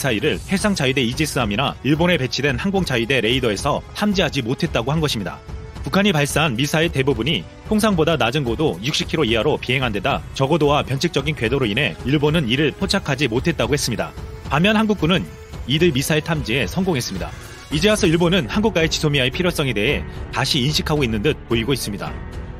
미사일을 해상자위대 이지스함이나 일본에 배치된 항공자위대 레이더에서 탐지하지 못했다고 한 것입니다. 북한이 발사한 미사일 대부분이 통상보다 낮은 고도 60km 이하로 비행한 데다 저고도와 변칙적인 궤도로 인해 일본은 이를 포착하지 못했다고 했습니다. 반면 한국군은 이들 미사일 탐지에 성공했습니다. 이제 와서 일본은 한국과의 지소미아의 필요성에 대해 다시 인식하고 있는 듯 보이고 있습니다.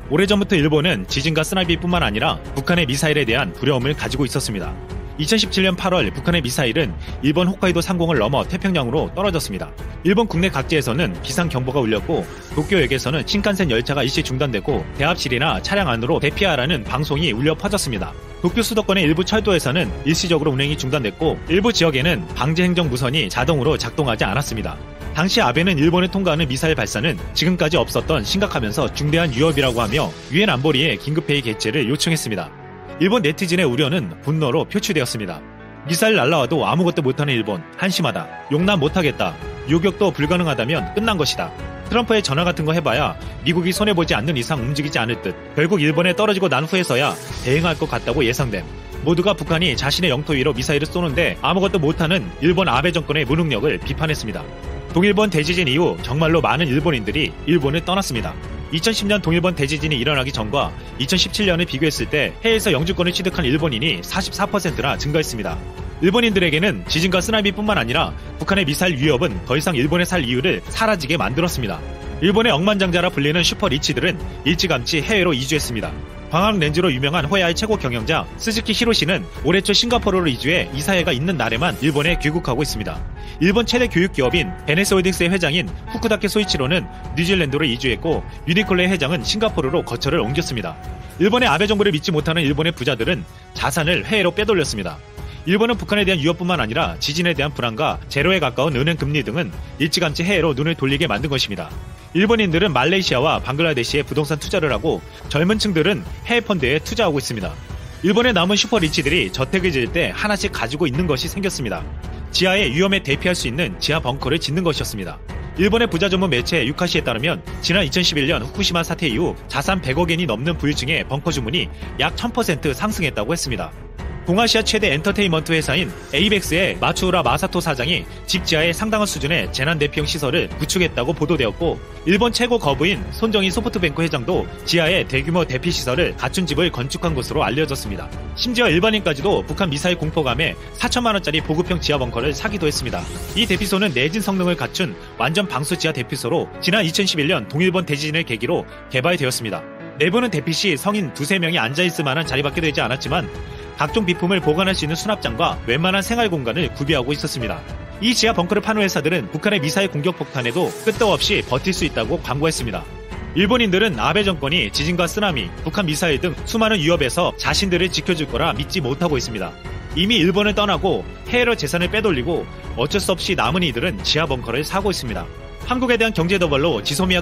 오래전부터 일본은 지진과 쓰나미뿐만 아니라 북한의 미사일에 대한 두려움을 가지고 있었습니다. 2017년 8월 북한의 미사일은 일본 홋카이도 상공을 넘어 태평양으로 떨어졌습니다. 일본 국내 각지에서는 비상경보가 울렸고 도쿄역에서는 신칸센 열차가 일시 중단되고 대합실이나 차량 안으로 대피하라는 방송이 울려 퍼졌습니다. 도쿄 수도권의 일부 철도에서는 일시적으로 운행이 중단됐고 일부 지역에는 방재행정무선이 자동으로 작동하지 않았습니다. 당시 아베는 일본을 통과하는 미사일 발사는 지금까지 없었던 심각하면서 중대한 위협이라고 하며 유엔 안보리에 긴급회의 개최를 요청했습니다. 일본 네티즌의 우려는 분노로 표출되었습니다. 미사일 날라와도 아무것도 못하는 일본, 한심하다. 용납 못하겠다. 요격도 불가능하다면 끝난 것이다. 트럼프의 전화 같은 거 해봐야 미국이 손해보지 않는 이상 움직이지 않을 듯. 결국 일본에 떨어지고 난 후에서야 대응할 것 같다고 예상됨. 모두가 북한이 자신의 영토 위로 미사일을 쏘는데 아무것도 못하는 일본 아베 정권의 무능력을 비판했습니다. 동일본 대지진 이후 정말로 많은 일본인들이 일본을 떠났습니다. 2010년 동일본 대지진이 일어나기 전과 2017년을 비교했을 때 해외에서 영주권을 취득한 일본인이 44%나 증가했습니다. 일본인들에게는 지진과 쓰나미뿐만 아니라 북한의 미사일 위협은 더 이상 일본에 살 이유를 사라지게 만들었습니다. 일본의 억만장자라 불리는 슈퍼리치들은 일찌감치 해외로 이주했습니다. 광학 렌즈로 유명한 호야의 최고 경영자 스즈키 히로시는 올해 초 싱가포르로 이주해 이사회가 있는 날에만 일본에 귀국하고 있습니다. 일본 최대 교육기업인 베네스홀딩스의 회장인 후쿠다케 소이치로는 뉴질랜드로 이주했고 유니클로의 회장은 싱가포르로 거처를 옮겼습니다. 일본의 아베 정부를 믿지 못하는 일본의 부자들은 자산을 해외로 빼돌렸습니다. 일본은 북한에 대한 위협뿐만 아니라 지진에 대한 불안과 제로에 가까운 은행 금리 등은 일찌감치 해외로 눈을 돌리게 만든 것입니다. 일본인들은 말레이시아와 방글라데시에 부동산 투자를 하고 젊은 층들은 해외 펀드에 투자하고 있습니다. 일본의 남은 슈퍼리치들이 저택을 지을 때 하나씩 가지고 있는 것이 생겼습니다. 지하에 위험에 대피할 수 있는 지하 벙커를 짓는 것이었습니다. 일본의 부자 전문 매체 유카시에 따르면 지난 2011년 후쿠시마 사태 이후 자산 100억 엔이 넘는 부유층의 벙커 주문이 약 1000% 상승했다고 했습니다. 동아시아 최대 엔터테인먼트 회사인 에이벡스의 마츠우라 마사토 사장이 집 지하에 상당한 수준의 재난 대피용 시설을 구축했다고 보도되었고 일본 최고 거부인 손정희 소프트뱅크 회장도 지하에 대규모 대피 시설을 갖춘 집을 건축한 것으로 알려졌습니다. 심지어 일반인까지도 북한 미사일 공포감에 4천만 원짜리 보급형 지하 벙커를 사기도 했습니다. 이 대피소는 내진 성능을 갖춘 완전 방수 지하 대피소로 지난 2011년 동일본 대지진을 계기로 개발되었습니다. 내부는 대피 시 성인 2-3명이 앉아있을 만한 자리밖에 되지 않았지만 각종 비품을 보관할 수 있는 수납장과 웬만한 생활 공간을 구비하고 있었습니다. 이 지하 벙커를 파는 회사들은 북한의 미사일 공격 폭탄에도 끄떡 없이 버틸 수 있다고 광고했습니다. 일본인들은 아베 정권이 지진과 쓰나미, 북한 미사일 등 수많은 위협에서 자신들을 지켜줄 거라 믿지 못하고 있습니다. 이미 일본을 떠나고 해외로 재산을 빼돌리고 어쩔 수 없이 남은 이들은 지하 벙커를 사고 있습니다. 한국에 대한 경제 도발로 지소미아